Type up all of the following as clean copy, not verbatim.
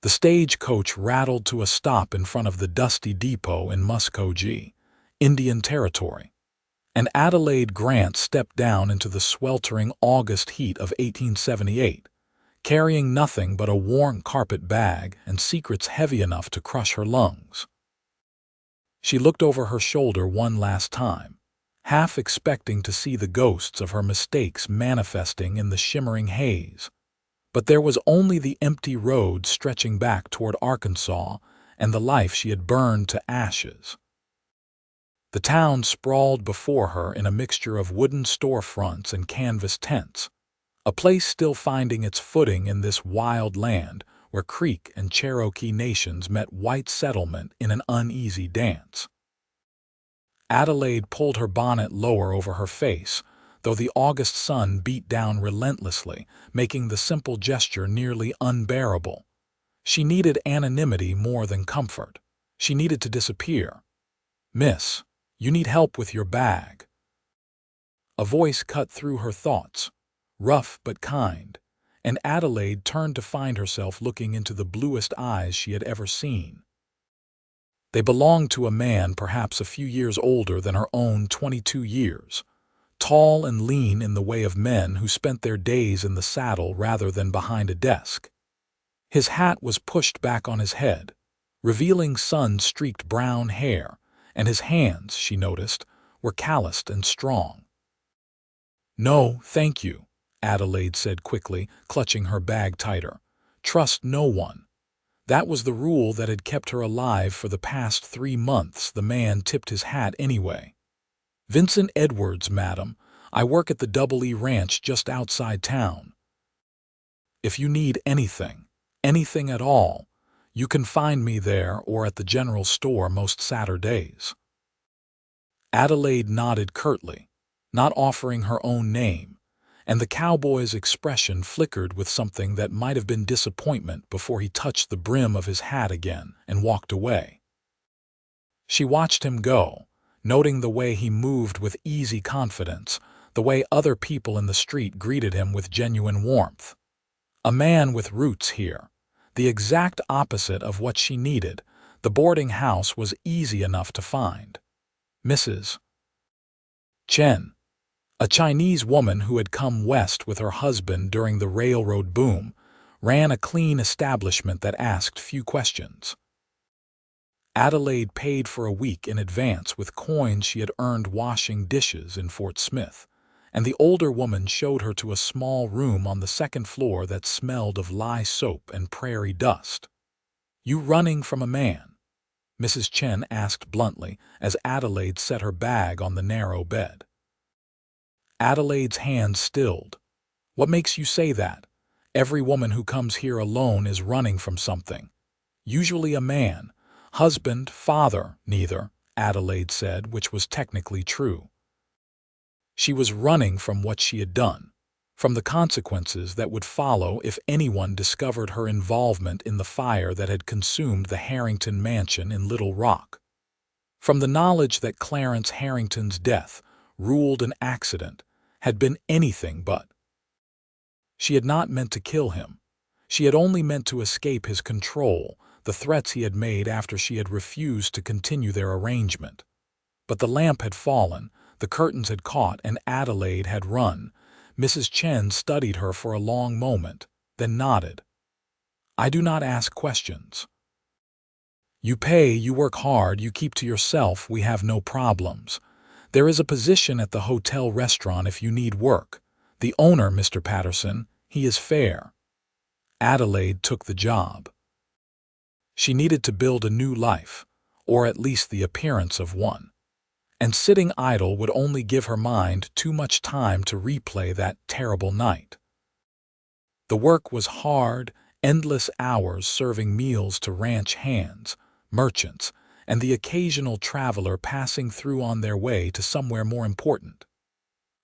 The stagecoach rattled to a stop in front of the dusty depot in Muskogee, Indian Territory, and Adelaide Grant stepped down into the sweltering August heat of 1878, carrying nothing but a worn carpet bag and secrets heavy enough to crush her lungs. She looked over her shoulder one last time, half expecting to see the ghosts of her mistakes manifesting in the shimmering haze. But there was only the empty road stretching back toward Arkansas and the life she had burned to ashes. The town sprawled before her in a mixture of wooden storefronts and canvas tents, a place still finding its footing in this wild land where Creek and Cherokee nations met white settlement in an uneasy dance. Adelaide pulled her bonnet lower over her face, though the August sun beat down relentlessly, making the simple gesture nearly unbearable. She needed anonymity more than comfort. She needed to disappear. "Miss, you need help with your bag." A voice cut through her thoughts, rough but kind, and Adelaide turned to find herself looking into the bluest eyes she had ever seen. They belonged to a man perhaps a few years older than her own 22 years, tall and lean in the way of men who spent their days in the saddle rather than behind a desk. His hat was pushed back on his head, revealing sun-streaked brown hair, and his hands, she noticed, were calloused and strong. "No, thank you," Adelaide said quickly, clutching her bag tighter. "Trust no one." That was the rule that had kept her alive for the past 3 months. The man tipped his hat anyway. "Vincent Edwards, madam. I work at the Double E Ranch just outside town. If you need anything at all, you can find me there or at the general store most Saturdays." Adelaide nodded curtly, not offering her own name, and the cowboy's expression flickered with something that might have been disappointment before he touched the brim of his hat again and walked away. She watched him go, noting the way he moved with easy confidence, the way other people in the street greeted him with genuine warmth. A man with roots here, the exact opposite of what she needed. The boarding house was easy enough to find. Mrs. Chen, a Chinese woman who had come west with her husband during the railroad boom, ran a clean establishment that asked few questions. Adelaide paid for a week in advance with coins she had earned washing dishes in Fort Smith, and the older woman showed her to a small room on the second floor that smelled of lye soap and prairie dust. "You running from a man?" Mrs. Chen asked bluntly as Adelaide set her bag on the narrow bed. Adelaide's hands stilled. "What makes you say that? Every woman who comes here alone is running from something. Usually a man. Husband, father, neither," Adelaide said, which was technically true. She was running from what she had done, from the consequences that would follow if anyone discovered her involvement in the fire that had consumed the Harrington mansion in Little Rock, from the knowledge that Clarence Harrington's death, ruled an accident, had been anything but. She had not meant to kill him. She had only meant to escape his control, the threats he had made after she had refused to continue their arrangement. But the lamp had fallen, the curtains had caught, and Adelaide had run. Mrs. Chen studied her for a long moment, then nodded. "I do not ask questions. You pay, you work hard, you keep to yourself, we have no problems. There is a position at the hotel restaurant if you need work. The owner, Mr. Patterson, he is fair." Adelaide took the job. She needed to build a new life, or at least the appearance of one. And sitting idle would only give her mind too much time to replay that terrible night. The work was hard, endless hours serving meals to ranch hands, merchants, and the occasional traveler passing through on their way to somewhere more important.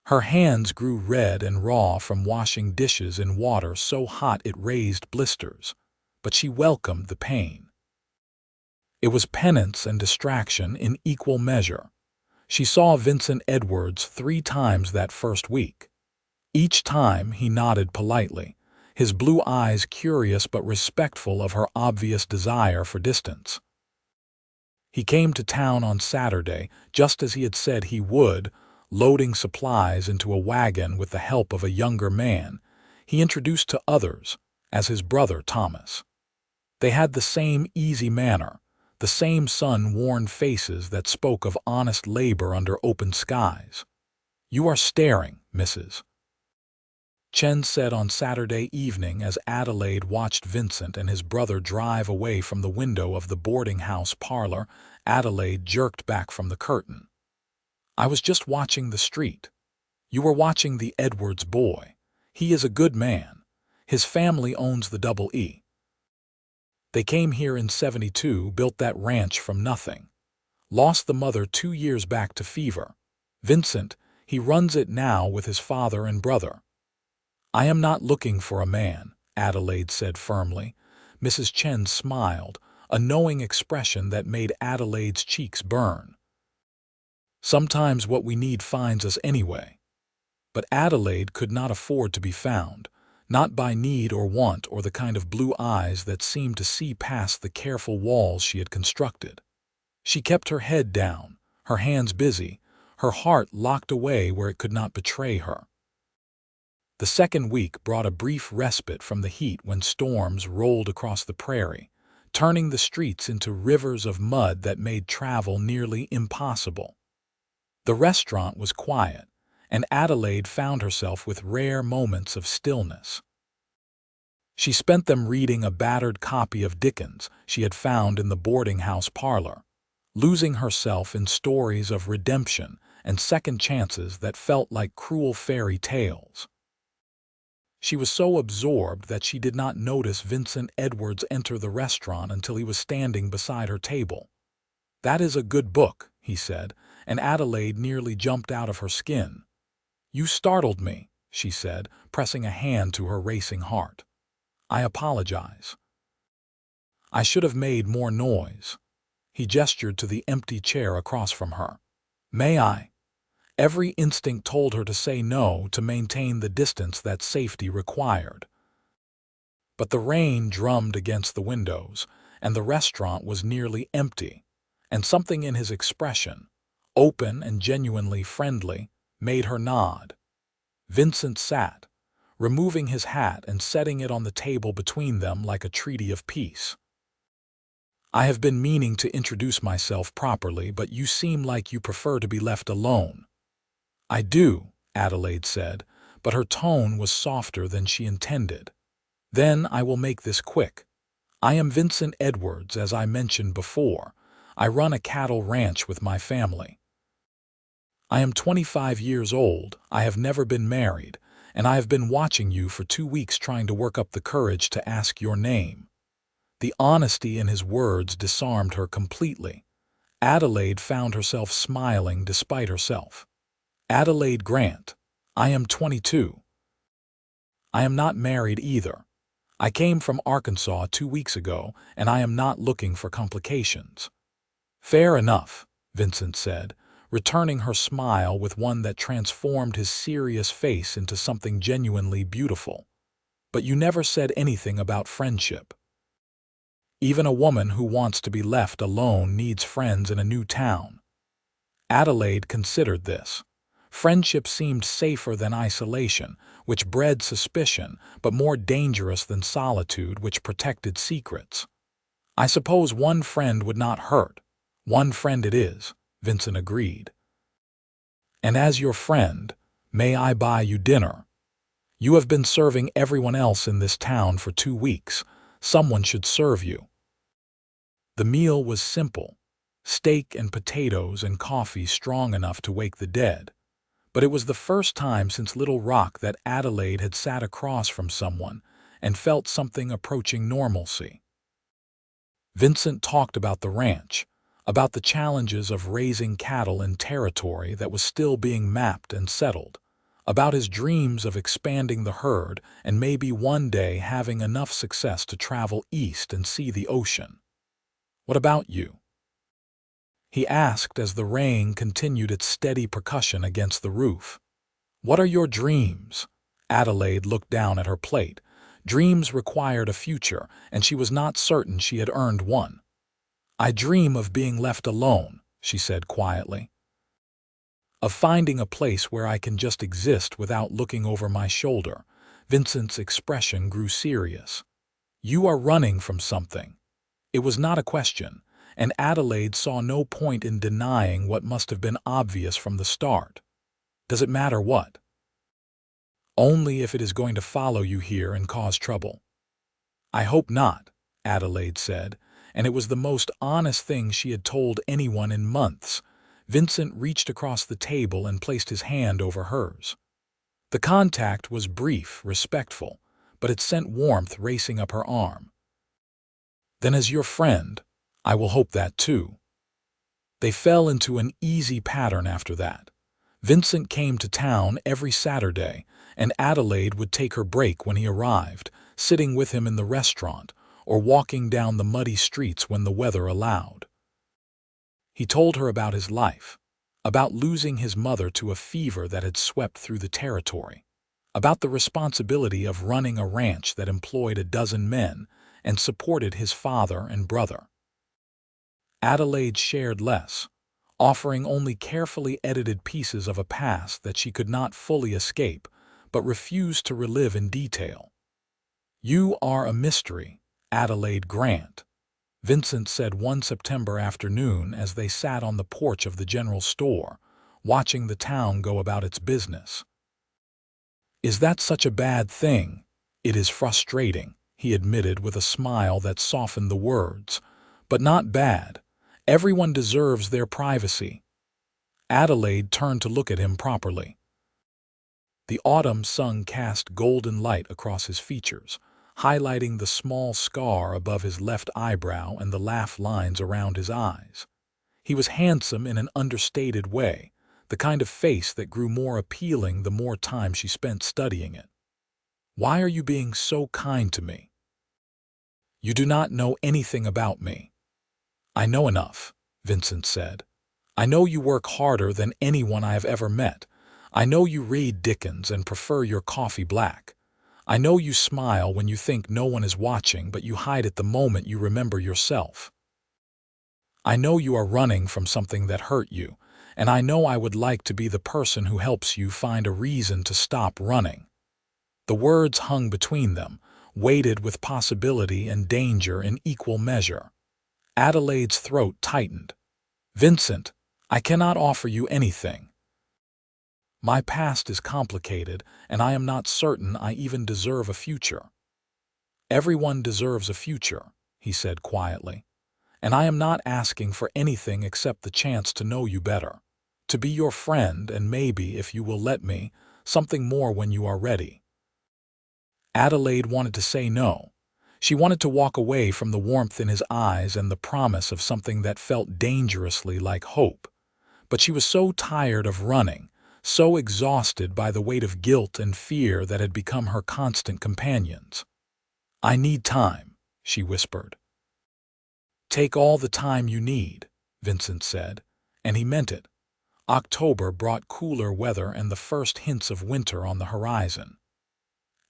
Her hands grew red and raw from washing dishes in water so hot it raised blisters, but she welcomed the pain. It was penance and distraction in equal measure. She saw Vincent Edwards 3 times that first week. Each time he nodded politely, his blue eyes curious but respectful of her obvious desire for distance. He came to town on Saturday, just as he had said he would, loading supplies into a wagon with the help of a younger man he introduced to others as his brother Thomas. They had the same easy manner, the same sun-worn faces that spoke of honest labor under open skies. "You are staring, Mrs." Chen said on Saturday evening as Adelaide watched Vincent and his brother drive away from the window of the boarding house parlor. Adelaide jerked back from the curtain. "I was just watching the street. You were watching the Edwards boy. He is a good man. His family owns the Double E. They came here in '72, built that ranch from nothing. Lost the mother 2 years back to fever. Vincent, he runs it now with his father and brother." "I am not looking for a man," Adelaide said firmly. Mrs. Chen smiled, a knowing expression that made Adelaide's cheeks burn. "Sometimes what we need finds us anyway." But Adelaide could not afford to be found, not by need or want or the kind of blue eyes that seemed to see past the careful walls she had constructed. She kept her head down, her hands busy, her heart locked away where it could not betray her. The second week brought a brief respite from the heat when storms rolled across the prairie, turning the streets into rivers of mud that made travel nearly impossible. The restaurant was quiet, and Adelaide found herself with rare moments of stillness. She spent them reading a battered copy of Dickens she had found in the boarding house parlor, losing herself in stories of redemption and second chances that felt like cruel fairy tales. She was so absorbed that she did not notice Vincent Edwards enter the restaurant until he was standing beside her table. "That is a good book," he said, and Adelaide nearly jumped out of her skin. "You startled me," she said, pressing a hand to her racing heart. "I apologize. I should have made more noise." He gestured to the empty chair across from her. "May I?" Every instinct told her to say no, to maintain the distance that safety required. But the rain drummed against the windows, and the restaurant was nearly empty, and something in his expression, open and genuinely friendly, made her nod. Vincent sat, removing his hat and setting it on the table between them like a treaty of peace. "I have been meaning to introduce myself properly, but you seem like you prefer to be left alone." "I do," Adelaide said, but her tone was softer than she intended. "Then I will make this quick. I am Vincent Edwards, as I mentioned before. I run a cattle ranch with my family. I am 25 years old, I have never been married, and I have been watching you for 2 weeks trying to work up the courage to ask your name." The honesty in his words disarmed her completely. Adelaide found herself smiling despite herself. "Adelaide Grant. I am 22. I am not married either. I came from Arkansas 2 weeks ago, and I am not looking for complications." "Fair enough," Vincent said, returning her smile with one that transformed his serious face into something genuinely beautiful. "But you never said anything about friendship." "Even a woman who wants to be left alone needs friends in a new town." Adelaide considered this. Friendship seemed safer than isolation, which bred suspicion, but more dangerous than solitude, which protected secrets. "I suppose one friend would not hurt. One friend it is," Vincent agreed. "And as your friend, may I buy you dinner? You have been serving everyone else in this town for 2 weeks. Someone should serve you." The meal was simple, steak and potatoes and coffee strong enough to wake the dead. But it was the first time since Little Rock that Adelaide had sat across from someone and felt something approaching normalcy. Vincent talked about the ranch, about the challenges of raising cattle in territory that was still being mapped and settled, about his dreams of expanding the herd and maybe one day having enough success to travel east and see the ocean. "What about you?" he asked as the rain continued its steady percussion against the roof. "What are your dreams?" Adelaide looked down at her plate, Dreams required a future, and she was not certain she had earned one. "I dream of being left alone," she said quietly. "Of finding a place where I can just exist without looking over my shoulder." Vincent's expression grew serious. "You are running from something." It was not a question, and Adelaide saw no point in denying what must have been obvious from the start. "Does it matter what?" "Only if it is going to follow you here and cause trouble." "I hope not," Adelaide said, and it was the most honest thing she had told anyone in months. Vincent reached across the table and placed his hand over hers. The contact was brief, respectful, but it sent warmth racing up her arm. "Then as your friend, I will hope that too." They fell into an easy pattern after that. Vincent came to town every Saturday, and Adelaide would take her break when he arrived, sitting with him in the restaurant or walking down the muddy streets when the weather allowed. He told her about his life, about losing his mother to a fever that had swept through the territory, about the responsibility of running a ranch that employed a dozen men and supported his father and brother. Adelaide shared less, offering only carefully edited pieces of a past that she could not fully escape, but refused to relive in detail. "You are a mystery, Adelaide Grant," Vincent said one September afternoon as they sat on the porch of the general store, watching the town go about its business. "Is that such a bad thing?" "It is frustrating," he admitted with a smile that softened the words, "but not bad. Everyone deserves their privacy." Adelaide turned to look at him properly. The autumn sun cast golden light across his features, highlighting the small scar above his left eyebrow and the laugh lines around his eyes. He was handsome in an understated way, the kind of face that grew more appealing the more time she spent studying it. "Why are you being so kind to me?" "You do not know anything about me." "I know enough," Vincent said. "I know you work harder than anyone I have ever met. I know you read Dickens and prefer your coffee black. I know you smile when you think no one is watching, but you hide it the moment you remember yourself. I know you are running from something that hurt you, and I know I would like to be the person who helps you find a reason to stop running." The words hung between them, weighted with possibility and danger in equal measure. Adelaide's throat tightened. "Vincent, I cannot offer you anything. My past is complicated, and I am not certain I even deserve a future." "Everyone deserves a future," he said quietly, "and I am not asking for anything except the chance to know you better, to be your friend, and maybe, if you will let me, something more when you are ready." Adelaide wanted to say no. She wanted to walk away from the warmth in his eyes and the promise of something that felt dangerously like hope. But she was so tired of running, so exhausted by the weight of guilt and fear that had become her constant companions. "I need time," she whispered. "Take all the time you need," Vincent said, and he meant it. October brought cooler weather and the first hints of winter on the horizon.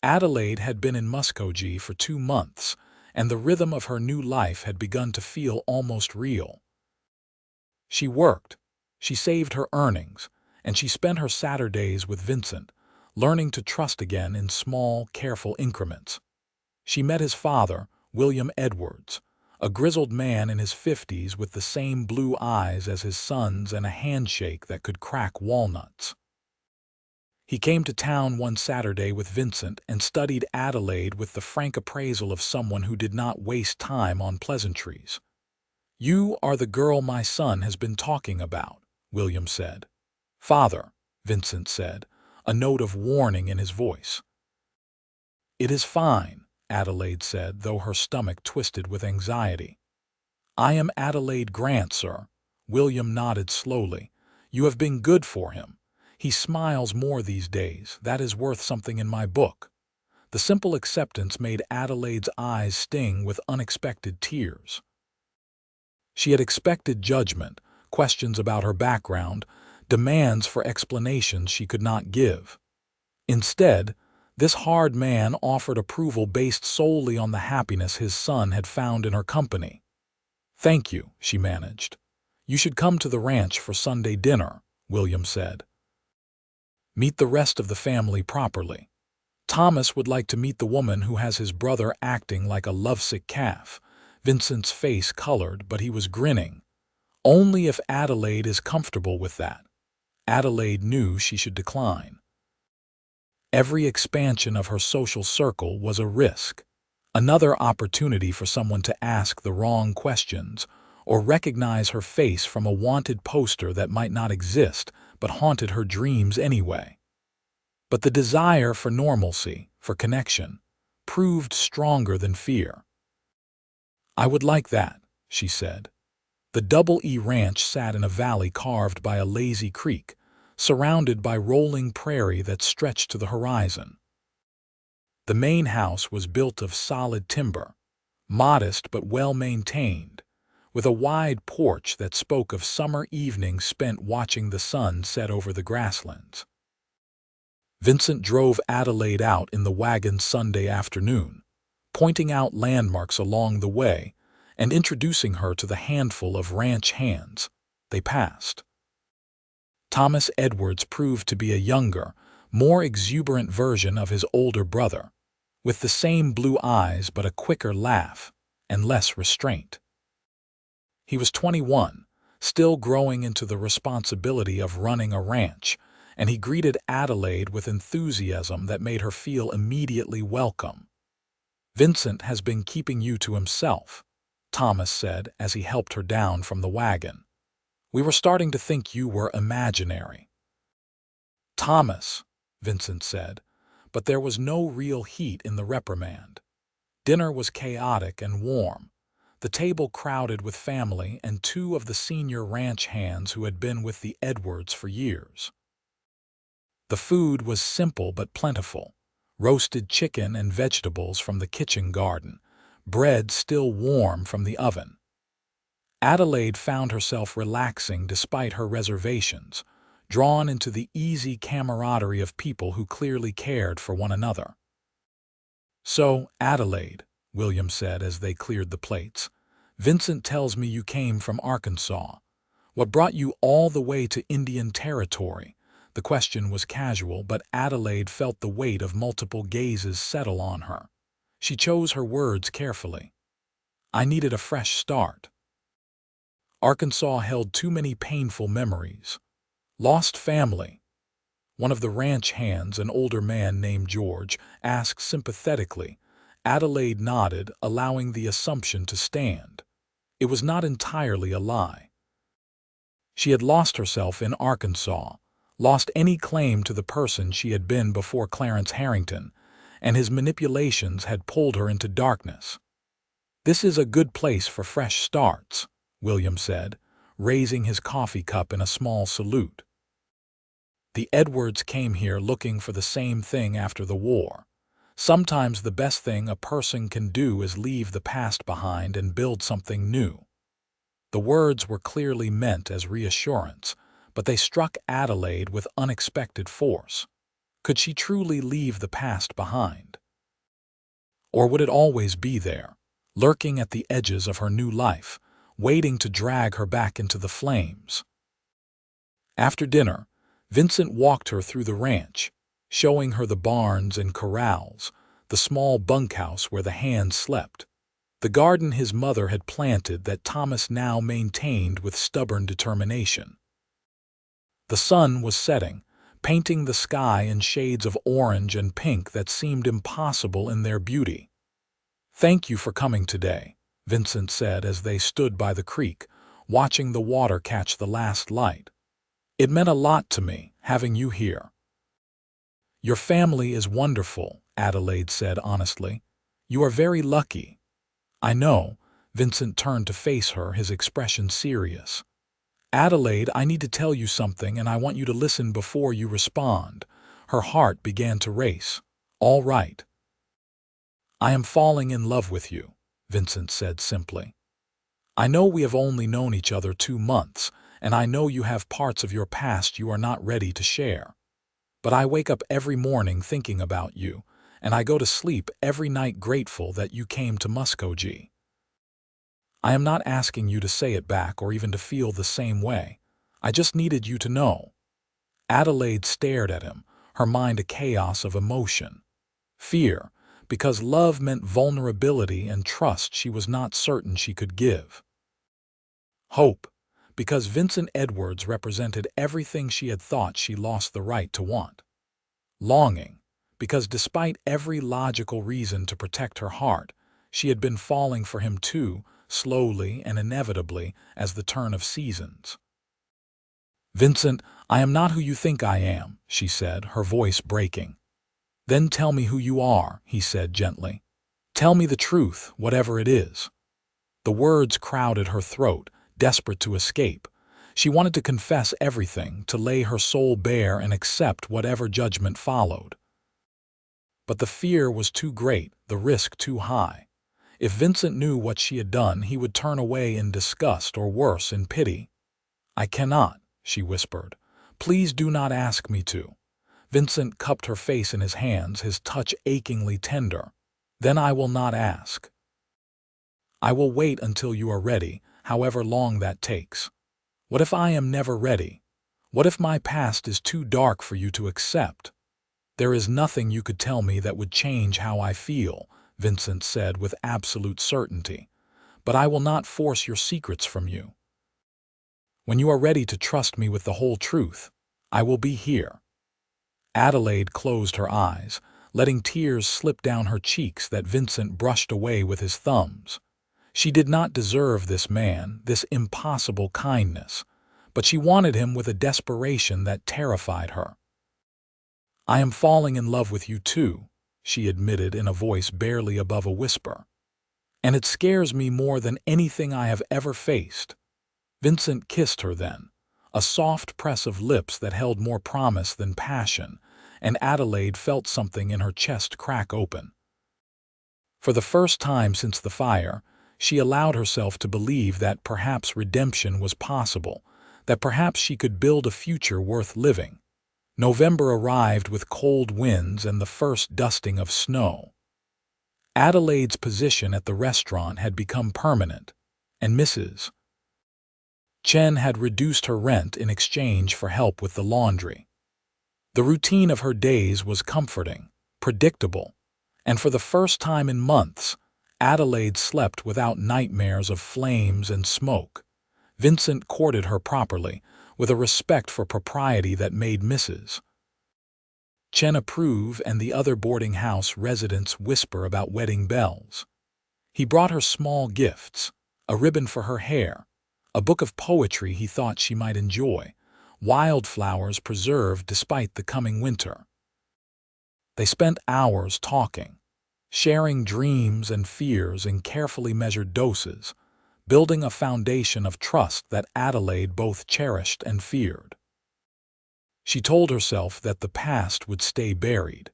Adelaide had been in Muskogee for 2 months, and the rhythm of her new life had begun to feel almost real. She worked, she saved her earnings, and she spent her Saturdays with Vincent, learning to trust again in small, careful increments. She met his father, William Edwards, a grizzled man in his 50s with the same blue eyes as his sons and a handshake that could crack walnuts. He came to town one Saturday with Vincent and studied Adelaide with the frank appraisal of someone who did not waste time on pleasantries. "You are the girl my son has been talking about," William said. "Father," Vincent said, a note of warning in his voice. "It is fine," Adelaide said, though her stomach twisted with anxiety. "I am Adelaide Grant, sir." William nodded slowly. "You have been good for him. He smiles more these days. That is worth something in my book." The simple acceptance made Adelaide's eyes sting with unexpected tears. She had expected judgment, questions about her background, demands for explanations she could not give. Instead, This hard man offered approval based solely on the happiness his son had found in her company. "Thank you," she managed. "You should come to the ranch for Sunday dinner," William said. "Meet the rest of the family properly. Thomas would like to meet the woman who has his brother acting like a lovesick calf." Vincent's face colored, but he was grinning. "Only if Adelaide is comfortable with that." Adelaide knew she should decline. Every expansion of her social circle was a risk, another opportunity for someone to ask the wrong questions or recognize her face from a wanted poster that might not exist but haunted her dreams anyway. But the desire for normalcy, for connection, proved stronger than fear. "I would like that," she said. The Double E Ranch sat in a valley carved by a lazy creek, surrounded by rolling prairie that stretched to the horizon. The main house was built of solid timber, modest but well-maintained, with a wide porch that spoke of summer evenings spent watching the sun set over the grasslands. Vincent drove Adelaide out in the wagon Sunday afternoon, pointing out landmarks along the way and introducing her to the handful of ranch hands they passed. Thomas Edwards proved to be a younger, more exuberant version of his older brother, with the same blue eyes but a quicker laugh and less restraint. He was 21, still growing into the responsibility of running a ranch, and he greeted Adelaide with enthusiasm that made her feel immediately welcome. "Vincent has been keeping you to himself," Thomas said as he helped her down from the wagon. "We were starting to think you were imaginary." "Thomas," Vincent said, but there was no real heat in the reprimand. Dinner was chaotic and warm, the table crowded with family and two of the senior ranch hands who had been with the Edwards for years. The food was simple but plentiful: roasted chicken and vegetables from the kitchen garden, bread still warm from the oven. Adelaide found herself relaxing despite her reservations, drawn into the easy camaraderie of people who clearly cared for one another. "So, Adelaide," William said as they cleared the plates, "Vincent tells me you came from Arkansas. What brought you all the way to Indian Territory?" The question was casual, but Adelaide felt the weight of multiple gazes settle on her. She chose her words carefully. "I needed a fresh start." Arkansas held too many painful memories. Lost family. One of the ranch hands, an older man named George, asked sympathetically. Adelaide nodded, allowing the assumption to stand. It was not entirely a lie. She had lost herself in Arkansas, lost any claim to the person she had been before Clarence Harrington, and his manipulations had pulled her into darkness. "This is a good place for fresh starts," William said, raising his coffee cup in a small salute. "The Edwards came here looking for the same thing after the war. Sometimes the best thing a person can do is leave the past behind and build something new." The words were clearly meant as reassurance, but they struck Adelaide with unexpected force. Could she truly leave the past behind? Or would it always be there, lurking at the edges of her new life, waiting to drag her back into the flames? After dinner, Vincent walked her through the ranch, showing her the barns and corrals, the small bunkhouse where the hands slept, the garden his mother had planted that Thomas now maintained with stubborn determination. The sun was setting, painting the sky in shades of orange and pink that seemed impossible in their beauty. "Thank you for coming today," Vincent said as they stood by the creek, watching the water catch the last light. "It meant a lot to me, having you here." "Your family is wonderful," Adelaide said honestly. "You are very lucky." "I know." Vincent turned to face her, his expression serious. "Adelaide, I need to tell you something, and I want you to listen before you respond." Her heart began to race. "All right." "I am falling in love with you," Vincent said simply. "I know we have only known each other 2 months, and I know you have parts of your past you are not ready to share. But I wake up every morning thinking about you, and I go to sleep every night grateful that you came to Muskogee. I am not asking you to say it back or even to feel the same way. I just needed you to know." Adelaide stared at him, her mind a chaos of emotion. Fear, because love meant vulnerability and trust she was not certain she could give. Hope, because Vincent Edwards represented everything she had thought she lost the right to want. Longing, because despite every logical reason to protect her heart, she had been falling for him too, slowly and inevitably, as the turn of seasons. "Vincent, I am not who you think I am," she said, her voice breaking. "Then tell me who you are," he said gently. "Tell me the truth, whatever it is." The words crowded her throat, desperate to escape. She wanted to confess everything, to lay her soul bare and accept whatever judgment followed. But the fear was too great, the risk too high. If Vincent knew what she had done, he would turn away in disgust or worse, in pity. "I cannot," she whispered. "Please do not ask me to." Vincent cupped her face in his hands, his touch achingly tender. "Then I will not ask. I will wait until you are ready, however long that takes. What if I am never ready? What if my past is too dark for you to accept?" "There is nothing you could tell me that would change how I feel," Vincent said with absolute certainty. "But I will not force your secrets from you. When you are ready to trust me with the whole truth, I will be here." Adelaide closed her eyes, letting tears slip down her cheeks that Vincent brushed away with his thumbs. She did not deserve this man, this impossible kindness, but she wanted him with a desperation that terrified her. "I am falling in love with you too," she admitted in a voice barely above a whisper. "And it scares me more than anything I have ever faced." Vincent kissed her then, a soft press of lips that held more promise than passion, and Adelaide felt something in her chest crack open. For the first time since the fire, she allowed herself to believe that perhaps redemption was possible, that perhaps she could build a future worth living. November arrived with cold winds and the first dusting of snow. Adelaide's position at the restaurant had become permanent, and Mrs. Chen had reduced her rent in exchange for help with the laundry. The routine of her days was comforting, predictable, and for the first time in months, Adelaide slept without nightmares of flames and smoke. Vincent courted her properly, with a respect for propriety that made Mrs. Chen approve and the other boarding house residents whisper about wedding bells. He brought her small gifts, a ribbon for her hair, a book of poetry he thought she might enjoy, wildflowers preserved despite the coming winter. They spent hours talking, sharing dreams and fears in carefully measured doses, building a foundation of trust that Adelaide both cherished and feared. She told herself that the past would stay buried,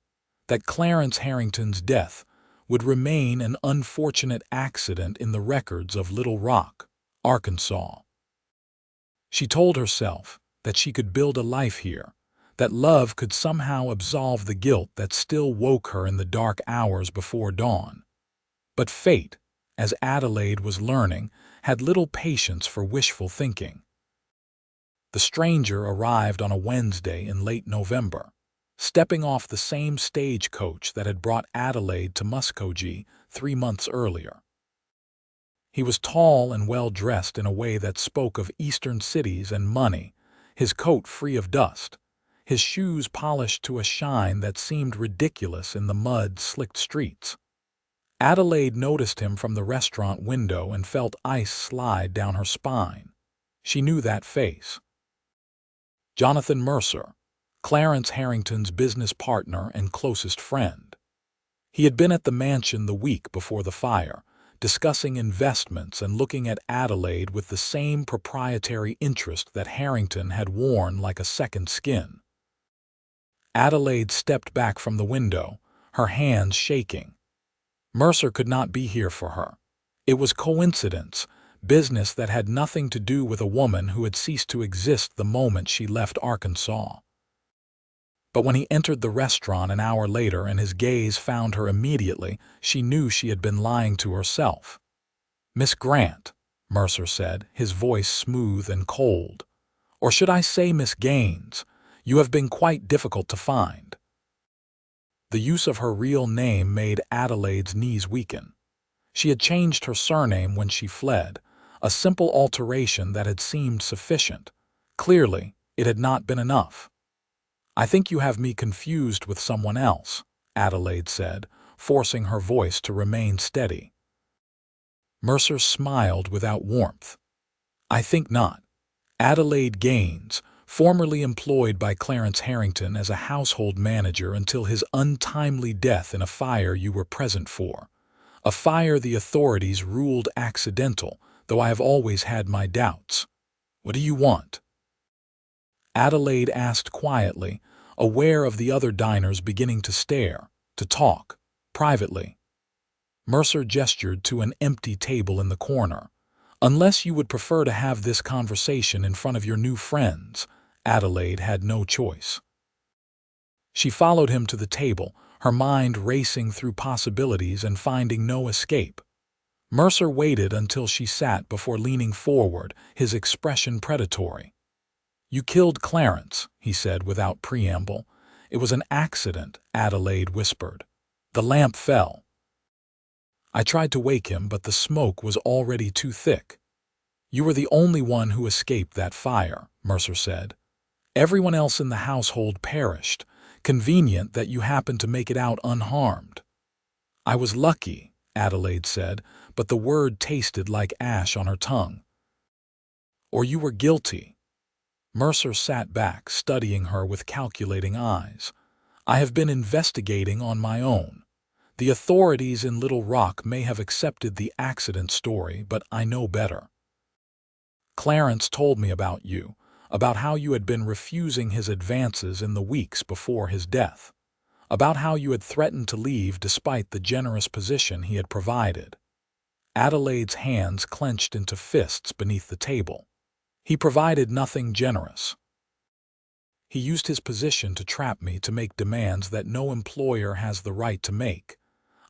that Clarence Harrington's death would remain an unfortunate accident in the records of Little Rock, Arkansas. She told herself that she could build a life here, that love could somehow absolve the guilt that still woke her in the dark hours before dawn. But fate, as Adelaide was learning, had little patience for wishful thinking. The stranger arrived on a Wednesday in late November, stepping off the same stagecoach that had brought Adelaide to Muskogee 3 months earlier. He was tall and well-dressed in a way that spoke of eastern cities and money, his coat free of dust, his shoes polished to a shine that seemed ridiculous in the mud-slicked streets. Adelaide noticed him from the restaurant window and felt ice slide down her spine. She knew that face. Jonathan Mercer, Clarence Harrington's business partner and closest friend. He had been at the mansion the week before the fire, discussing investments and looking at Adelaide with the same proprietary interest that Harrington had worn like a second skin. Adelaide stepped back from the window, her hands shaking. Mercer could not be here for her. It was coincidence, business that had nothing to do with a woman who had ceased to exist the moment she left Arkansas. But when he entered the restaurant an hour later and his gaze found her immediately, she knew she had been lying to herself. "Miss Grant," Mercer said, his voice smooth and cold. "Or should I say Miss Gaines? You have been quite difficult to find." The use of her real name made Adelaide's knees weaken. She had changed her surname when she fled, a simple alteration that had seemed sufficient. Clearly, it had not been enough. "I think you have me confused with someone else," Adelaide said, forcing her voice to remain steady. Mercer smiled without warmth. "I think not. Adelaide Gaines, formerly employed by Clarence Harrington as a household manager until his untimely death in a fire you were present for. A fire the authorities ruled accidental, though I have always had my doubts. What do you want?" Adelaide asked quietly, aware of the other diners beginning to stare, to talk, privately. Mercer gestured to an empty table in the corner. "Unless you would prefer to have this conversation in front of your new friends," Adelaide had no choice. She followed him to the table, her mind racing through possibilities and finding no escape. Mercer waited until she sat before leaning forward, his expression predatory. "You killed Clarence," he said without preamble. "It was an accident," Adelaide whispered. "The lamp fell. I tried to wake him, but the smoke was already too thick." "You were the only one who escaped that fire," Mercer said. "Everyone else in the household perished. Convenient that you happened to make it out unharmed." "I was lucky," Adelaide said, but the word tasted like ash on her tongue. "Or you were guilty." Mercer sat back, studying her with calculating eyes. "I have been investigating on my own. The authorities in Little Rock may have accepted the accident story, but I know better. Clarence told me about you, about how you had been refusing his advances in the weeks before his death, about how you had threatened to leave despite the generous position he had provided." Adelaide's hands clenched into fists beneath the table. "He provided nothing generous. He used his position to trap me to make demands that no employer has the right to make.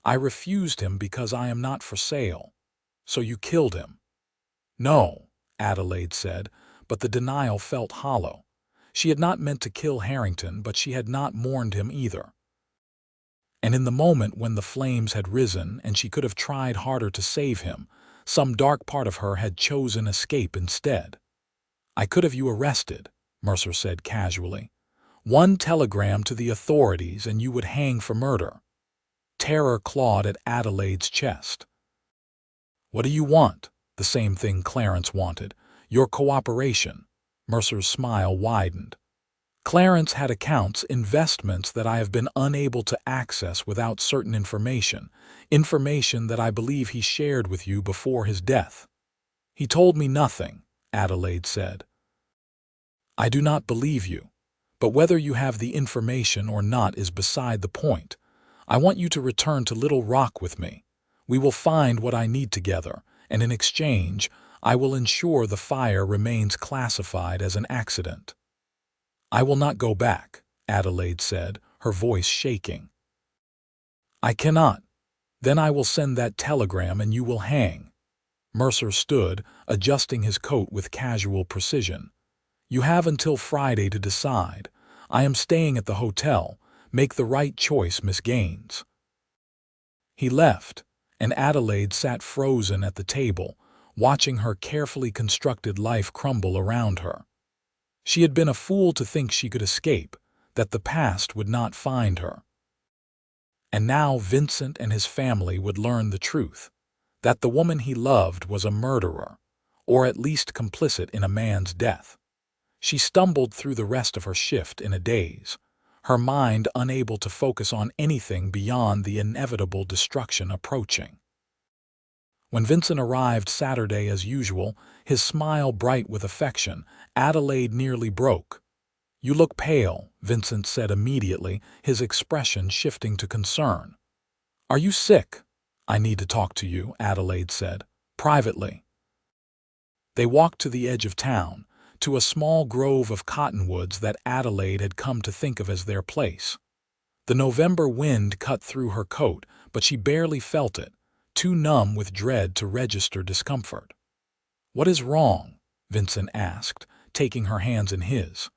I refused him because I am not for sale. So you killed him." "No," Adelaide said, but the denial felt hollow. She had not meant to kill Harrington, but she had not mourned him either. And in the moment when the flames had risen and she could have tried harder to save him, some dark part of her had chosen escape instead. "I could have you arrested," Mercer said casually. "One telegram to the authorities and you would hang for murder." Terror clawed at Adelaide's chest. "What do you want?" The same thing Clarence wanted. "Your cooperation." Mercer's smile widened. "Clarence had accounts, investments that I have been unable to access without certain information that I believe he shared with you before his death." "He told me nothing," Adelaide said. "I do not believe you. But whether you have the information or not is beside the point. I want you to return to Little Rock with me. We will find what I need together, and in exchange, I will ensure the fire remains classified as an accident." "I will not go back," Adelaide said, her voice shaking. "I cannot. Then I will send that telegram and you will hang." Mercer stood, adjusting his coat with casual precision. "You have until Friday to decide. I am staying at the hotel. Make the right choice, Miss Gaines." He left, and Adelaide sat frozen at the table, watching her carefully constructed life crumble around her. She had been a fool to think she could escape, that the past would not find her. And now Vincent and his family would learn the truth, that the woman he loved was a murderer, or at least complicit in a man's death. She stumbled through the rest of her shift in a daze, her mind unable to focus on anything beyond the inevitable destruction approaching. When Vincent arrived Saturday as usual, his smile bright with affection, Adelaide nearly broke. "You look pale," Vincent said immediately, his expression shifting to concern. "Are you sick?" "I need to talk to you," Adelaide said, "privately." They walked to the edge of town, to a small grove of cottonwoods that Adelaide had come to think of as their place. The November wind cut through her coat, but she barely felt it, too numb with dread to register discomfort. "What is wrong?" Vincent asked, taking her hands in his.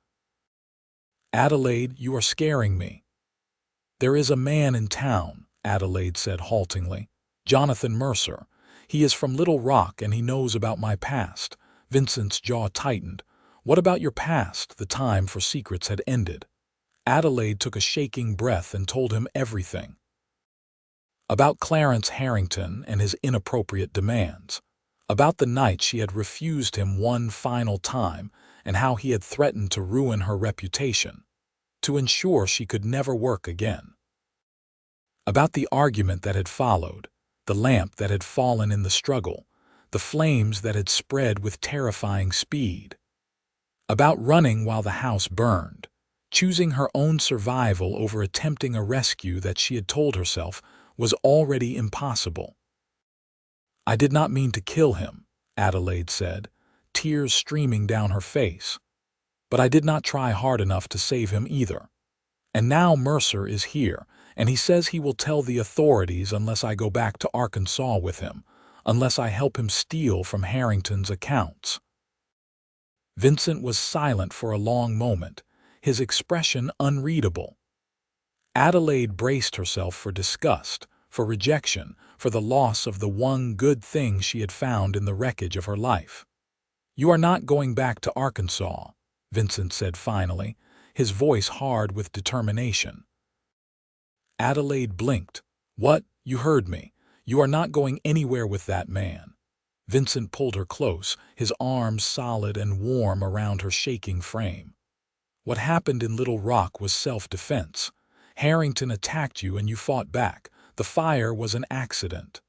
"Adelaide, you are scaring me." "There is a man in town," Adelaide said haltingly. "Jonathan Mercer. He is from Little Rock and he knows about my past." Vincent's jaw tightened. "What about your past?" The time for secrets had ended. Adelaide took a shaking breath and told him everything. About Clarence Harrington and his inappropriate demands. About the night she had refused him one final time and how he had threatened to ruin her reputation, to ensure she could never work again. About the argument that had followed, the lamp that had fallen in the struggle, the flames that had spread with terrifying speed. About running while the house burned, choosing her own survival over attempting a rescue that she had told herself was already impossible. "I did not mean to kill him," Adelaide said, tears streaming down her face. "But I did not try hard enough to save him either. And now Mercer is here, and he says he will tell the authorities unless I go back to Arkansas with him, unless I help him steal from Harrington's accounts." Vincent was silent for a long moment, his expression unreadable. Adelaide braced herself for disgust, for rejection, for the loss of the one good thing she had found in the wreckage of her life. "You are not going back to Arkansas," Vincent said finally, his voice hard with determination. Adelaide blinked. "What? You heard me. You are not going anywhere with that man." Vincent pulled her close, his arms solid and warm around her shaking frame. "What happened in Little Rock was self-defense. Harrington attacked you and you fought back. The fire was an accident."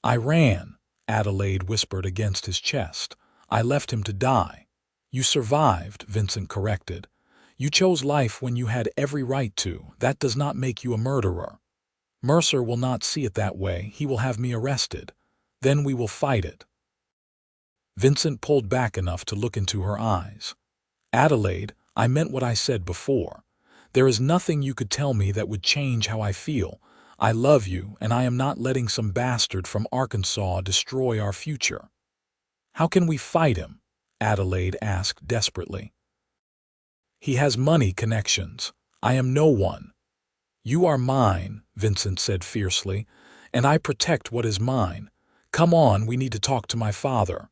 "I ran," Adelaide whispered against his chest. "I left him to die." "You survived," Vincent corrected. "You chose life when you had every right to. That does not make you a murderer. Mercer will not see it that way. He will have me arrested. Then we will fight it." Vincent pulled back enough to look into her eyes. "Adelaide, I meant what I said before. There is nothing you could tell me that would change how I feel. I love you, and I am not letting some bastard from Arkansas destroy our future." "How can we fight him?" Adelaide asked desperately. "He has money connections. I am no one." "You are mine," Vincent said fiercely, "and I protect what is mine. Come on, we need to talk to my father."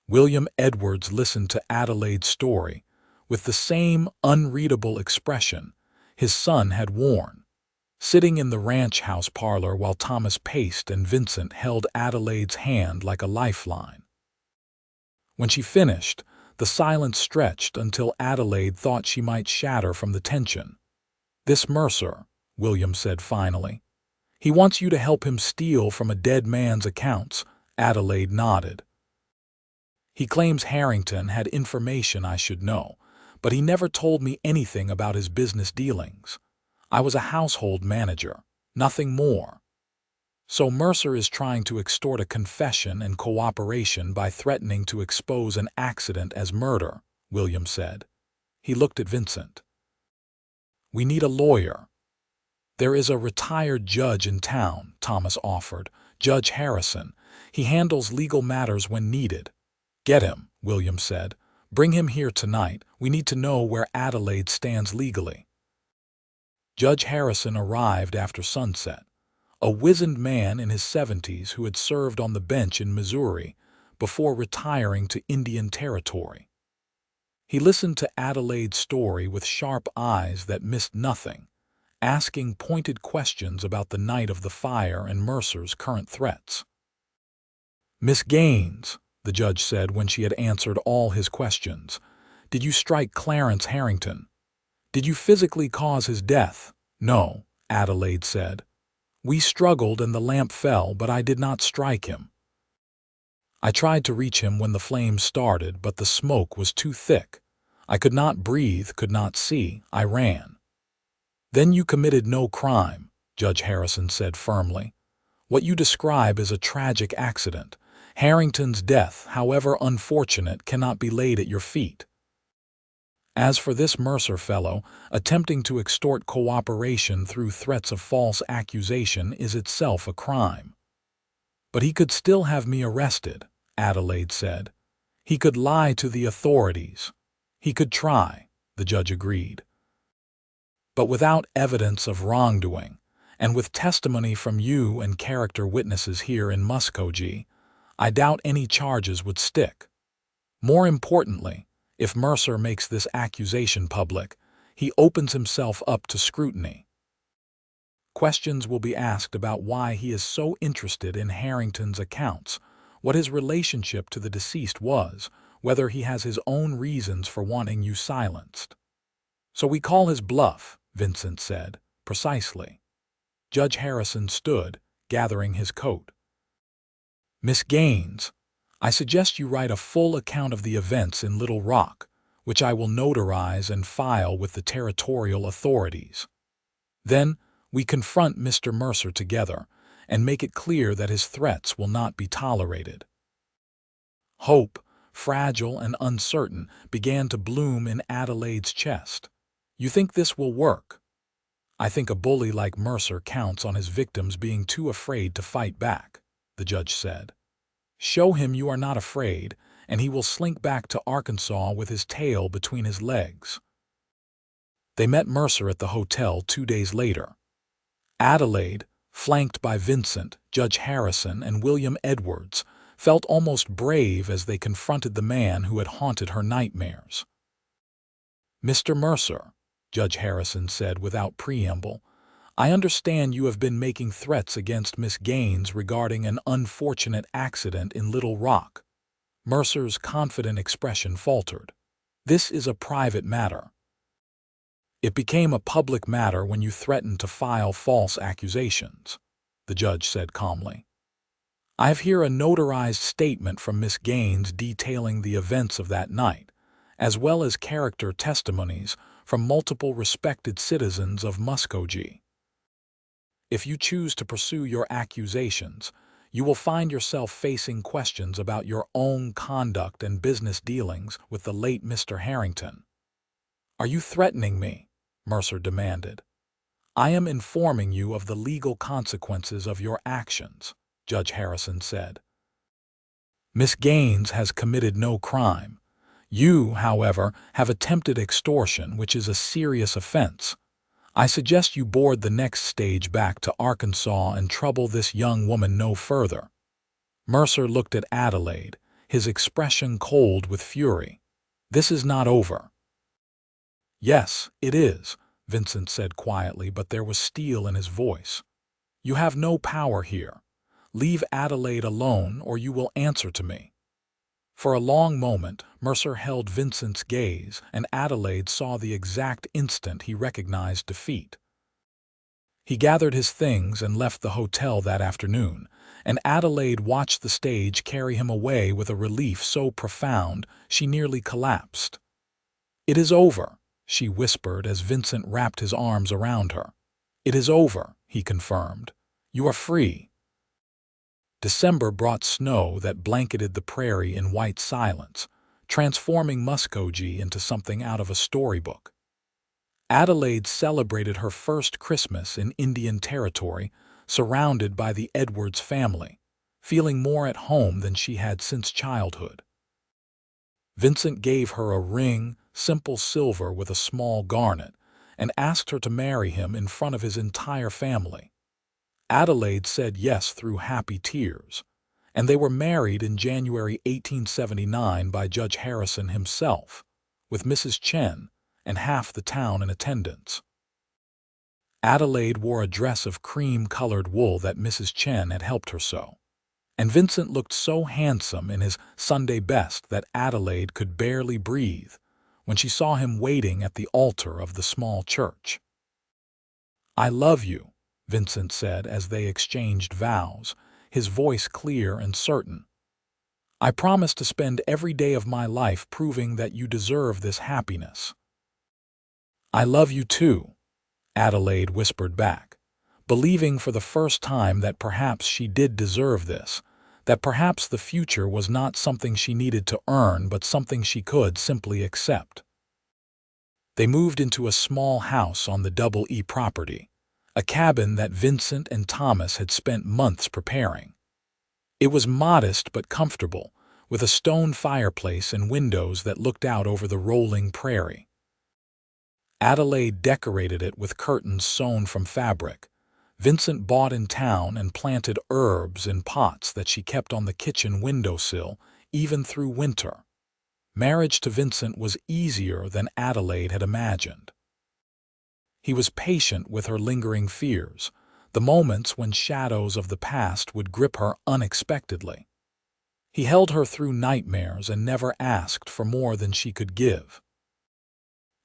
William Edwards listened to Adelaide's story with the same unreadable expression his son had worn, sitting in the ranch house parlor while Thomas paced and Vincent held Adelaide's hand like a lifeline. When she finished, the silence stretched until Adelaide thought she might shatter from the tension. "This Mercer," William said finally. "He wants you to help him steal from a dead man's accounts." Adelaide nodded. "He claims Harrington had information I should know, but he never told me anything about his business dealings. I was a household manager, nothing more." "So Mercer is trying to extort a confession and cooperation by threatening to expose an accident as murder," William said. He looked at Vincent. "We need a lawyer." "There is a retired judge in town," Thomas offered, "Judge Harrison. He handles legal matters when needed." "Get him," William said. "Bring him here tonight. We need to know where Adelaide stands legally." Judge Harrison arrived after sunset, a wizened man in his 70s who had served on the bench in Missouri before retiring to Indian Territory. He listened to Adelaide's story with sharp eyes that missed nothing, asking pointed questions about the night of the fire and Mercer's current threats. "Miss Gaines," the judge said when she had answered all his questions, "did you strike Clarence Harrington? Did you physically cause his death?" "No," Adelaide said. "We struggled and the lamp fell, but I did not strike him. I tried to reach him when the flames started, but the smoke was too thick. I could not breathe, could not see. I ran." "Then you committed no crime," Judge Harrison said firmly. "What you describe is a tragic accident, Harrington's death, however unfortunate, cannot be laid at your feet. As for this Mercer fellow, attempting to extort cooperation through threats of false accusation is itself a crime. But he could still have me arrested, Adelaide said. He could lie to the authorities. He could try, the judge agreed. But without evidence of wrongdoing, and with testimony from you and character witnesses here in Muskogee, I doubt any charges would stick. More importantly, if Mercer makes this accusation public, he opens himself up to scrutiny. Questions will be asked about why he is so interested in Harrington's accounts, what his relationship to the deceased was, whether he has his own reasons for wanting you silenced. So we call his bluff, Vincent said. Precisely. Judge Harrison stood, gathering his coat. Miss Gaines, I suggest you write a full account of the events in Little Rock, which I will notarize and file with the territorial authorities. Then we confront Mr. Mercer together and make it clear that his threats will not be tolerated. Hope, fragile and uncertain, began to bloom in Adelaide's chest. You think this will work? I think a bully like Mercer counts on his victims being too afraid to fight back, the judge said. Show him you are not afraid, and he will slink back to Arkansas with his tail between his legs. They met Mercer at the hotel 2 days later. Adelaide, flanked by Vincent, Judge Harrison, and William Edwards, felt almost brave as they confronted the man who had haunted her nightmares. Mr. Mercer, Judge Harrison said without preamble, I understand you have been making threats against Miss Gaines regarding an unfortunate accident in Little Rock. Mercer's confident expression faltered. This is a private matter. It became a public matter when you threatened to file false accusations, the judge said calmly. I have here a notarized statement from Miss Gaines detailing the events of that night, as well as character testimonies from multiple respected citizens of Muskogee. If you choose to pursue your accusations, you will find yourself facing questions about your own conduct and business dealings with the late Mr. Harrington. Are you threatening me? Mercer demanded. I am informing you of the legal consequences of your actions, Judge Harrison said. Miss Gaines has committed no crime. You, however, have attempted extortion, which is a serious offense. I suggest you board the next stage back to Arkansas and trouble this young woman no further. Mercer looked at Adelaide, his expression cold with fury. This is not over. Yes, it is, Vincent said quietly, but there was steel in his voice. You have no power here. Leave Adelaide alone, or you will answer to me. For a long moment, Mercer held Vincent's gaze, and Adelaide saw the exact instant he recognized defeat. He gathered his things and left the hotel that afternoon, and Adelaide watched the stage carry him away with a relief so profound she nearly collapsed. It is over, she whispered as Vincent wrapped his arms around her. It is over, he confirmed. You are free. December brought snow that blanketed the prairie in white silence, transforming Muskogee into something out of a storybook. Adelaide celebrated her first Christmas in Indian Territory, surrounded by the Edwards family, feeling more at home than she had since childhood. Vincent gave her a ring, simple silver with a small garnet, and asked her to marry him in front of his entire family. Adelaide said yes through happy tears, and they were married in January 1879 by Judge Harrison himself, with Mrs. Chen and half the town in attendance. Adelaide wore a dress of cream-colored wool that Mrs. Chen had helped her sew, and Vincent looked so handsome in his Sunday best that Adelaide could barely breathe when she saw him waiting at the altar of the small church. I love you, Vincent said as they exchanged vows, his voice clear and certain. I promise to spend every day of my life proving that you deserve this happiness. I love you too, Adelaide whispered back, believing for the first time that perhaps she did deserve this, that perhaps the future was not something she needed to earn but something she could simply accept. They moved into a small house on the Double E property, a cabin that Vincent and Thomas had spent months preparing. It was modest but comfortable, with a stone fireplace and windows that looked out over the rolling prairie. Adelaide decorated it with curtains sewn from fabric. Vincent bought in town and planted herbs in pots that she kept on the kitchen windowsill, even through winter. Marriage to Vincent was easier than Adelaide had imagined. He was patient with her lingering fears, the moments when shadows of the past would grip her unexpectedly. He held her through nightmares and never asked for more than she could give.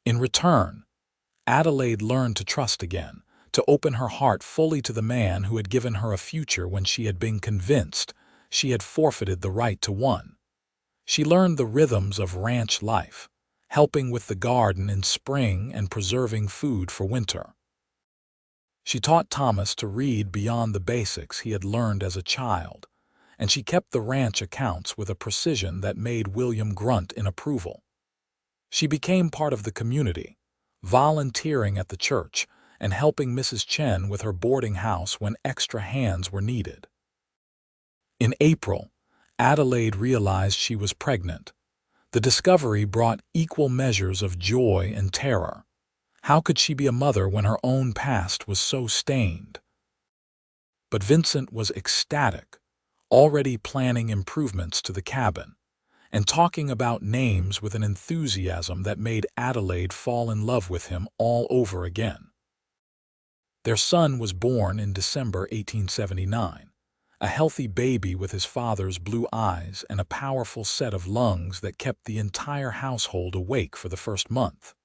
In return, Adelaide learned to trust again, to open her heart fully to the man who had given her a future when she had been convinced she had forfeited the right to one. She learned the rhythms of ranch life, helping with the garden in spring and preserving food for winter. She taught Thomas to read beyond the basics he had learned as a child, and she kept the ranch accounts with a precision that made William grunt in approval. She became part of the community, volunteering at the church and helping Mrs. Chen with her boarding house when extra hands were needed. In April, Adelaide realized she was pregnant. The discovery brought equal measures of joy and terror. How could she be a mother when her own past was so stained? But Vincent was ecstatic, already planning improvements to the cabin, and talking about names with an enthusiasm that made Adelaide fall in love with him all over again. Their son was born in December 1879. A healthy baby with his father's blue eyes and a powerful set of lungs that kept the entire household awake for the first month.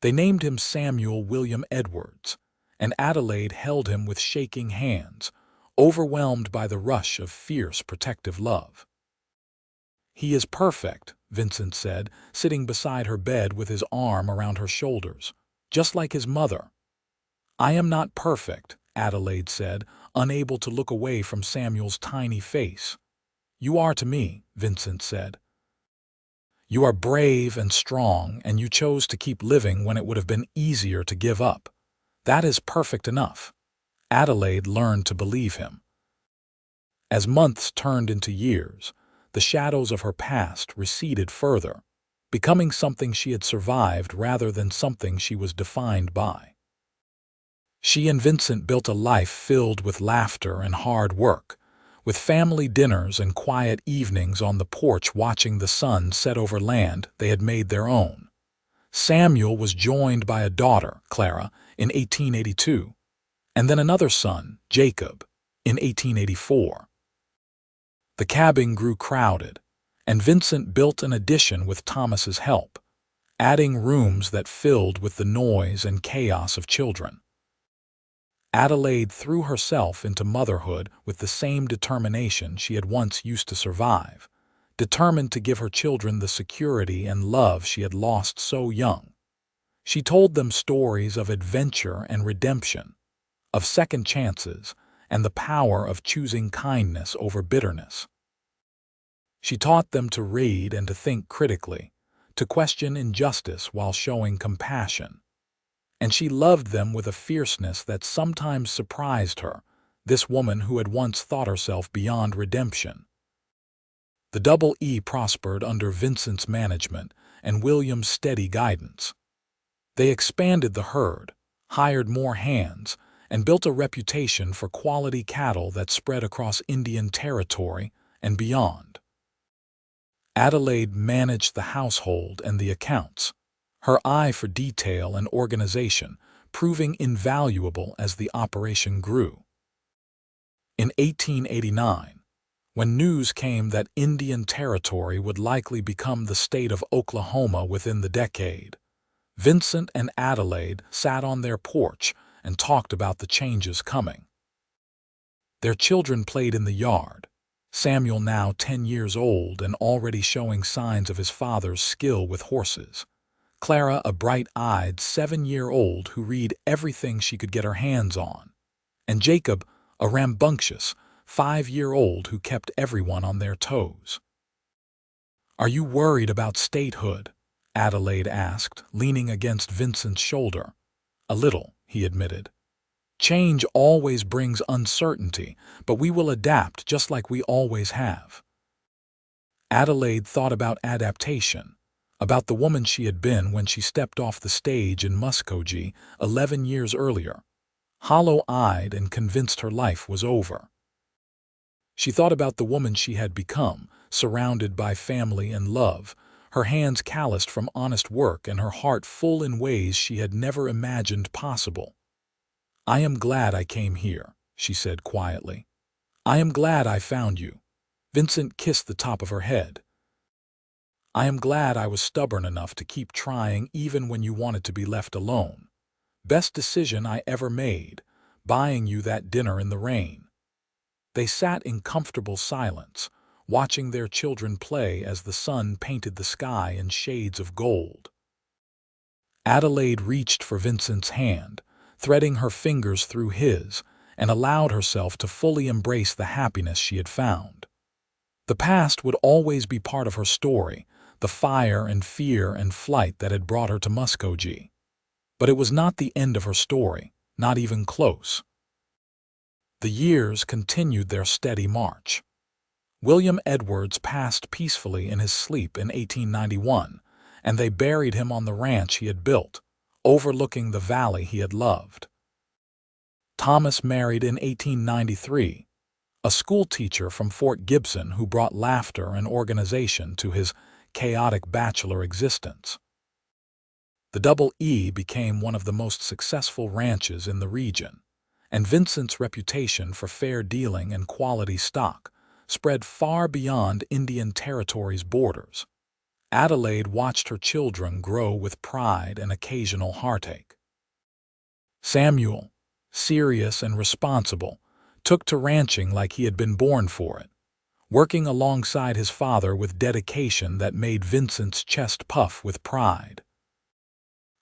They named him Samuel William Edwards, and Adelaide held him with shaking hands, overwhelmed by the rush of fierce protective love. "He is perfect," Vincent said, sitting beside her bed with his arm around her shoulders, "just like his mother." "I am not perfect," Adelaide said, unable to look away from Samuel's tiny face. "You are to me," Vincent said. "You are brave and strong, and you chose to keep living when it would have been easier to give up. That is perfect enough." Adelaide learned to believe him. As months turned into years, the shadows of her past receded further, becoming something she had survived rather than something she was defined by. She and Vincent built a life filled with laughter and hard work, with family dinners and quiet evenings on the porch watching the sun set over land they had made their own. Samuel was joined by a daughter, Clara, in 1882, and then another son, Jacob, in 1884. The cabin grew crowded, and Vincent built an addition with Thomas's help, adding rooms that filled with the noise and chaos of children. Adelaide threw herself into motherhood with the same determination she had once used to survive, determined to give her children the security and love she had lost so young. She told them stories of adventure and redemption, of second chances, and the power of choosing kindness over bitterness. She taught them to read and to think critically, to question injustice while showing compassion. And she loved them with a fierceness that sometimes surprised her, this woman who had once thought herself beyond redemption. The Double E prospered under Vincent's management and William's steady guidance. They expanded the herd, hired more hands, and built a reputation for quality cattle that spread across Indian Territory and beyond. Adelaide managed the household and the accounts, her eye for detail and organization proving invaluable as the operation grew. In 1889, when news came that Indian Territory would likely become the state of Oklahoma within the decade, Vincent and Adelaide sat on their porch and talked about the changes coming. Their children played in the yard, Samuel now 10 years old and already showing signs of his father's skill with horses. Clara, a bright-eyed 7-year-old who read everything she could get her hands on, and Jacob, a rambunctious 5-year-old who kept everyone on their toes. "Are you worried about statehood?" Adelaide asked, leaning against Vincent's shoulder. "A little," he admitted. "Change always brings uncertainty, but we will adapt just like we always have." Adelaide thought about adaptation, about the woman she had been when she stepped off the stage in Muskogee 11 years earlier, hollow-eyed and convinced her life was over. She thought about the woman she had become, surrounded by family and love, her hands calloused from honest work and her heart full in ways she had never imagined possible. "I am glad I came here," she said quietly. "I am glad I found you." Vincent kissed the top of her head. "I am glad I was stubborn enough to keep trying even when you wanted to be left alone. Best decision I ever made, buying you that dinner in the rain." They sat in comfortable silence, watching their children play as the sun painted the sky in shades of gold. Adelaide reached for Vincent's hand, threading her fingers through his, and allowed herself to fully embrace the happiness she had found. The past would always be part of her story, the fire and fear and flight that had brought her to Muskogee. But it was not the end of her story, not even close. The years continued their steady march. William Edwards passed peacefully in his sleep in 1891, and they buried him on the ranch he had built, overlooking the valley he had loved. Thomas married in 1893, a schoolteacher from Fort Gibson who brought laughter and organization to his chaotic bachelor existence. The Double E became one of the most successful ranches in the region, and Vincent's reputation for fair dealing and quality stock spread far beyond Indian Territory's borders. Adelaide watched her children grow with pride and occasional heartache. Samuel, serious and responsible, took to ranching like he had been born for it, working alongside his father with dedication that made Vincent's chest puff with pride.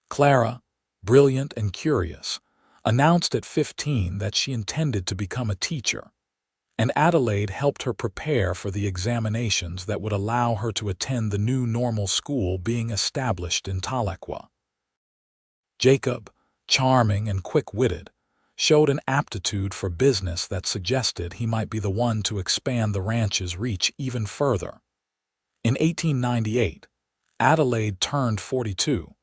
Clara, brilliant and curious, announced at 15 that she intended to become a teacher, and Adelaide helped her prepare for the examinations that would allow her to attend the new normal school being established in Tahlequah. Jacob, charming and quick-witted, showed an aptitude for business that suggested he might be the one to expand the ranch's reach even further. In 1898, Adelaide turned 42,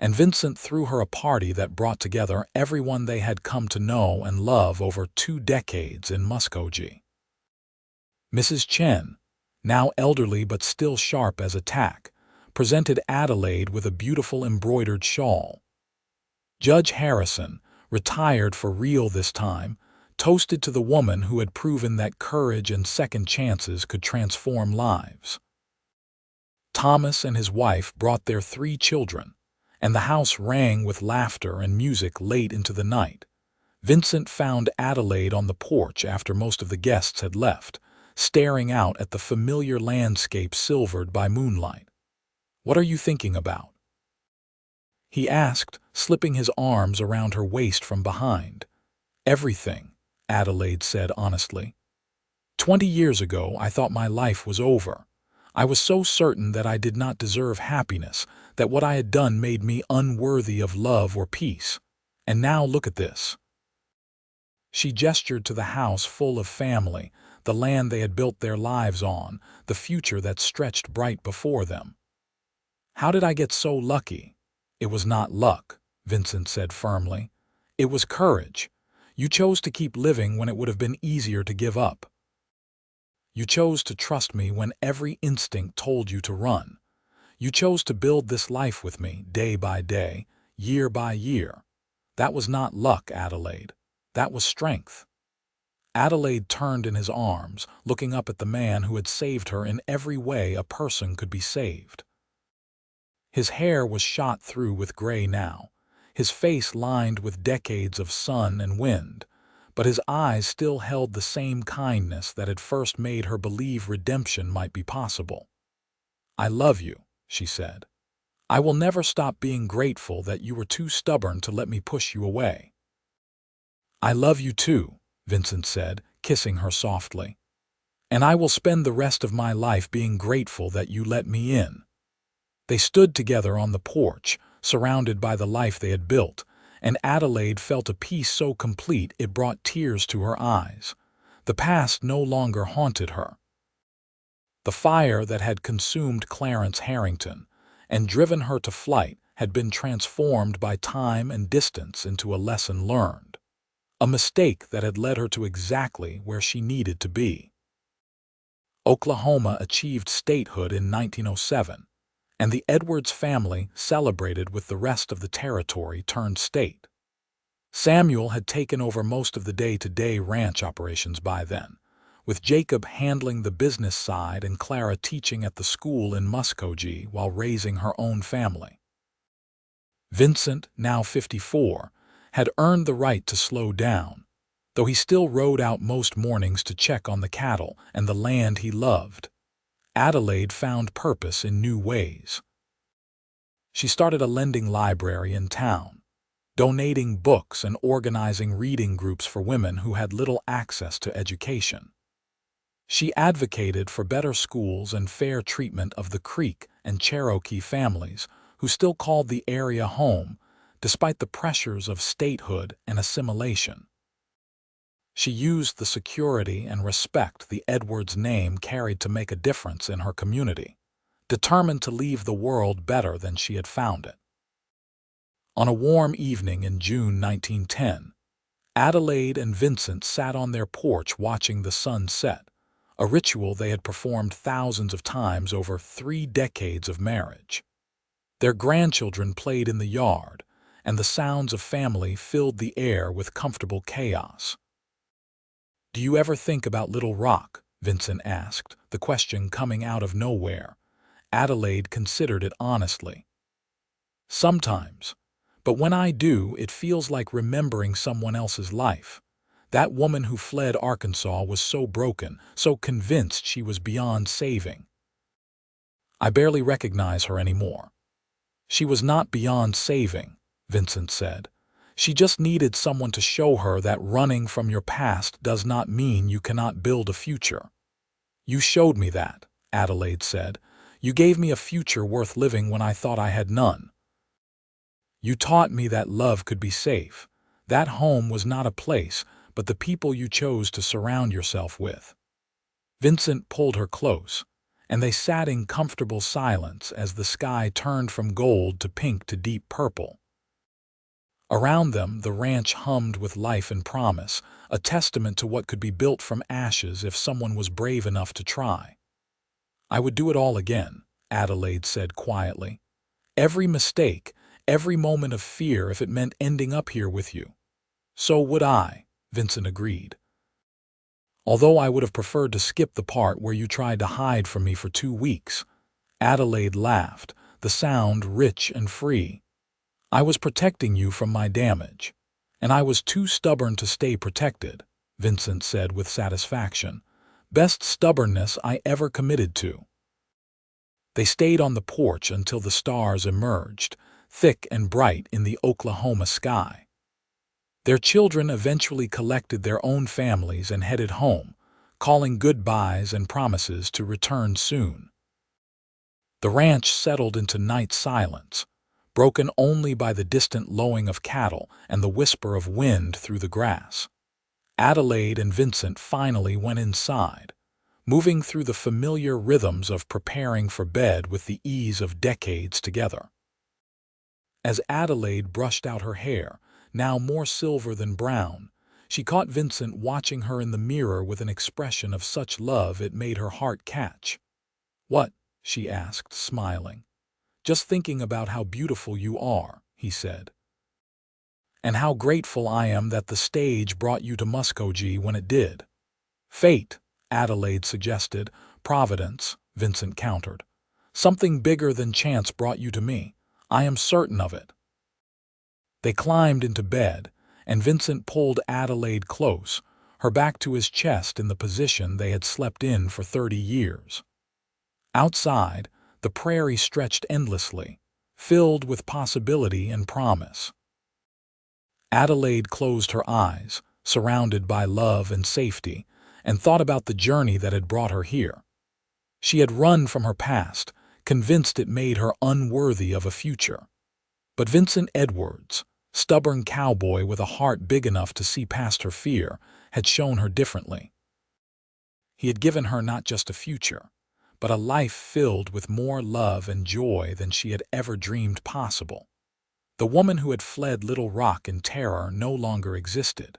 and Vincent threw her a party that brought together everyone they had come to know and love over 2 decades in Muskogee. Mrs. Chen, now elderly but still sharp as a tack, presented Adelaide with a beautiful embroidered shawl. Judge Harrison, retired for real this time, toasted to the woman who had proven that courage and second chances could transform lives. Thomas and his wife brought their 3 children, and the house rang with laughter and music late into the night. Vincent found Adelaide on the porch after most of the guests had left, staring out at the familiar landscape silvered by moonlight. "What are you thinking about?" he asked, slipping his arms around her waist from behind. "Everything," Adelaide said honestly. 20 years ago, I thought my life was over. I was so certain that I did not deserve happiness, that what I had done made me unworthy of love or peace. And now look at this." She gestured to the house full of family, the land they had built their lives on, the future that stretched bright before them. "How did I get so lucky?" "It was not luck," Vincent said firmly. "It was courage. You chose to keep living when it would have been easier to give up. You chose to trust me when every instinct told you to run. You chose to build this life with me, day by day, year by year. That was not luck, Adelaide. That was strength." Adelaide turned in his arms, looking up at the man who had saved her in every way a person could be saved. His hair was shot through with gray now, his face lined with decades of sun and wind, but his eyes still held the same kindness that had first made her believe redemption might be possible. "I love you," she said. "I will never stop being grateful that you were too stubborn to let me push you away." "I love you too," Vincent said, kissing her softly. "And I will spend the rest of my life being grateful that you let me in." They stood together on the porch, surrounded by the life they had built, and Adelaide felt a peace so complete it brought tears to her eyes. The past no longer haunted her. The fire that had consumed Clarence Harrington and driven her to flight had been transformed by time and distance into a lesson learned, a mistake that had led her to exactly where she needed to be. Oklahoma achieved statehood in 1907, and the Edwards family celebrated with the rest of the territory turned state. Samuel had taken over most of the day-to-day ranch operations by then, with Jacob handling the business side and Clara teaching at the school in Muskogee while raising her own family. Vincent, now 54, had earned the right to slow down, though he still rode out most mornings to check on the cattle and the land he loved. Adelaide found purpose in new ways. She started a lending library in town, donating books and organizing reading groups for women who had little access to education. She advocated for better schools and fair treatment of the Creek and Cherokee families who still called the area home, despite the pressures of statehood and assimilation. She used the security and respect the Edwards name carried to make a difference in her community, determined to leave the world better than she had found it. On a warm evening in June 1910, Adelaide and Vincent sat on their porch watching the sun set, a ritual they had performed thousands of times over 3 decades of marriage. Their grandchildren played in the yard, and the sounds of family filled the air with comfortable chaos. "Do you ever think about Little Rock?" Vincent asked, the question coming out of nowhere. Adelaide considered it honestly. "Sometimes, but when I do, it feels like remembering someone else's life. That woman who fled Arkansas was so broken, so convinced she was beyond saving. I barely recognize her anymore." "She was not beyond saving," Vincent said. "She just needed someone to show her that running from your past does not mean you cannot build a future." "You showed me that," Adelaide said. "You gave me a future worth living when I thought I had none. You taught me that love could be safe. That home was not a place, but the people you chose to surround yourself with." Vincent pulled her close, and they sat in comfortable silence as the sky turned from gold to pink to deep purple. Around them, the ranch hummed with life and promise, a testament to what could be built from ashes if someone was brave enough to try. "I would do it all again," Adelaide said quietly. "Every mistake, every moment of fear if it meant ending up here with you." "So would I," Vincent agreed. "Although I would have preferred to skip the part where you tried to hide from me for 2 weeks." Adelaide laughed, the sound rich and free. "I was protecting you from my damage, and I was too stubborn to stay protected," Vincent said with satisfaction. "Best stubbornness I ever committed to." They stayed on the porch until the stars emerged, thick and bright in the Oklahoma sky. Their children eventually collected their own families and headed home, calling goodbyes and promises to return soon. The ranch settled into night silence, broken only by the distant lowing of cattle and the whisper of wind through the grass. Adelaide and Vincent finally went inside, moving through the familiar rhythms of preparing for bed with the ease of decades together. As Adelaide brushed out her hair, now more silver than brown, she caught Vincent watching her in the mirror with an expression of such love it made her heart catch. "What?" she asked, smiling. "Just thinking about how beautiful you are," he said. "And how grateful I am that the stage brought you to Muskogee when it did." "Fate," Adelaide suggested. "Providence," Vincent countered. "Something bigger than chance brought you to me. I am certain of it." They climbed into bed, and Vincent pulled Adelaide close, her back to his chest in the position they had slept in for 30 years. Outside, the prairie stretched endlessly, filled with possibility and promise. Adelaide closed her eyes, surrounded by love and safety, and thought about the journey that had brought her here. She had run from her past, convinced it made her unworthy of a future. But Vincent Edwards, stubborn cowboy with a heart big enough to see past her fear, had shown her differently. He had given her not just a future, but a life filled with more love and joy than she had ever dreamed possible. The woman who had fled Little Rock in terror no longer existed.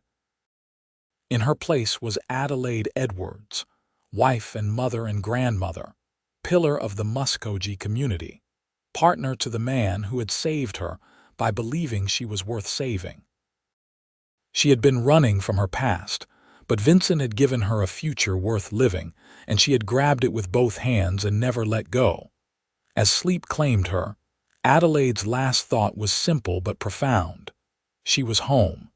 In her place was Adelaide Edwards, wife and mother and grandmother, pillar of the Muskogee community, partner to the man who had saved her by believing she was worth saving. She had been running from her past, but Vincent had given her a future worth living, and she had grabbed it with both hands and never let go. As sleep claimed her, Adelaide's last thought was simple but profound. She was home.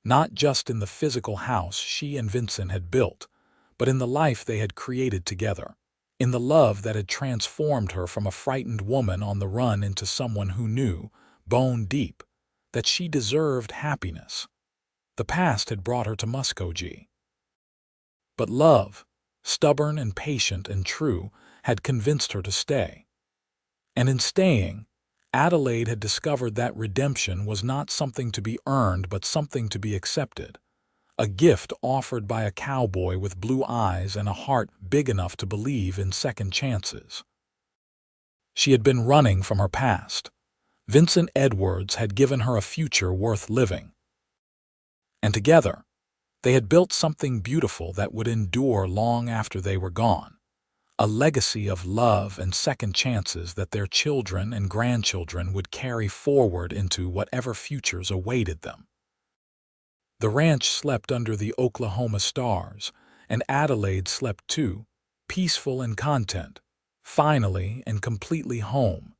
Not just in the physical house she and Vincent had built, but in the life they had created together, in the love that had transformed her from a frightened woman on the run into someone who knew, bone deep, that she deserved happiness. The past had brought her to Muskogee. But love, stubborn and patient and true, had convinced her to stay. And in staying, Adelaide had discovered that redemption was not something to be earned but something to be accepted, a gift offered by a cowboy with blue eyes and a heart big enough to believe in second chances. She had been running from her past. Vincent Edwards had given her a future worth living. And together, they had built something beautiful that would endure long after they were gone. A legacy of love and second chances that their children and grandchildren would carry forward into whatever futures awaited them. The ranch slept under the Oklahoma stars, and Adelaide slept too, peaceful and content, finally and completely home,